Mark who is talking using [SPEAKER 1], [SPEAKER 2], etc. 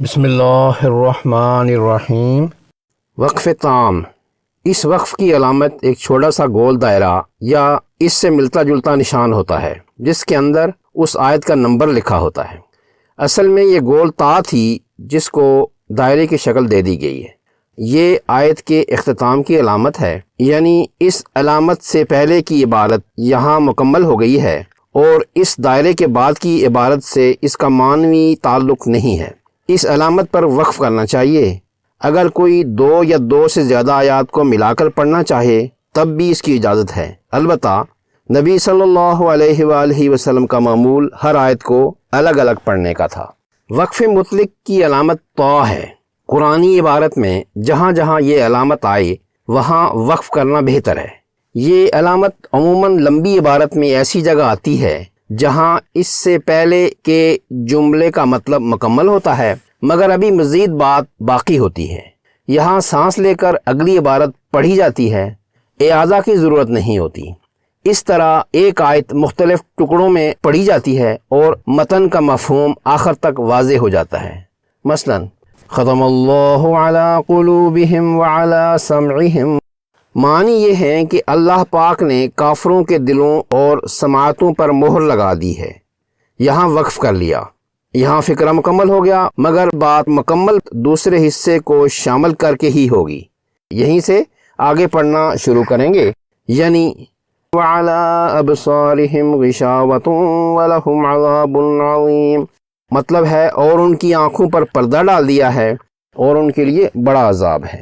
[SPEAKER 1] بسم اللہ الرحمن الرحیم۔ وقف تام، اس وقف کی علامت ایک چھوٹا سا گول دائرہ یا اس سے ملتا جلتا نشان ہوتا ہے جس کے اندر اس آیت کا نمبر لکھا ہوتا ہے۔ اصل میں یہ گول تا تھی جس کو دائرے کی شکل دے دی گئی ہے۔ یہ آیت کے اختتام کی علامت ہے، یعنی اس علامت سے پہلے کی عبارت یہاں مکمل ہو گئی ہے اور اس دائرے کے بعد کی عبارت سے اس کا معنوی تعلق نہیں ہے۔ اس علامت پر وقف کرنا چاہیے۔ اگر کوئی دو یا دو سے زیادہ آیات کو ملا کر پڑھنا چاہے تب بھی اس کی اجازت ہے، البتہ نبی صلی اللہ علیہ وآلہ وسلم کا معمول ہر آیت کو الگ الگ پڑھنے کا تھا۔ وقف مطلق کی علامت طا ہے۔ قرآنی عبارت میں جہاں جہاں یہ علامت آئے وہاں وقف کرنا بہتر ہے۔ یہ علامت عموماً لمبی عبارت میں ایسی جگہ آتی ہے جہاں اس سے پہلے کے جملے کا مطلب مکمل ہوتا ہے مگر ابھی مزید بات باقی ہوتی ہے۔ یہاں سانس لے کر اگلی عبارت پڑھی جاتی ہے، اعادہ کی ضرورت نہیں ہوتی۔ اس طرح ایک آیت مختلف ٹکڑوں میں پڑھی جاتی ہے اور متن کا مفہوم آخر تک واضح ہو جاتا ہے۔ مثلاً ختم اللہ علی قلوبہم وعلی سمعہم، معنی یہ ہے کہ اللہ پاک نے کافروں کے دلوں اور سماعتوں پر مہر لگا دی ہے۔ یہاں وقف کر لیا، یہاں فقرہ مکمل ہو گیا مگر بات مکمل دوسرے حصے کو شامل کر کے ہی ہوگی۔ یہیں سے آگے پڑھنا شروع کریں گے، یعنی وَعَلَىٰ أَبْصَارِهِمْ غِشَاوَةٌ وَلَهُمْ عَذَابٌ عَظِيمٌ، مطلب ہے اور ان کی آنکھوں پر پردہ ڈال دیا ہے اور ان کے لیے بڑا عذاب ہے۔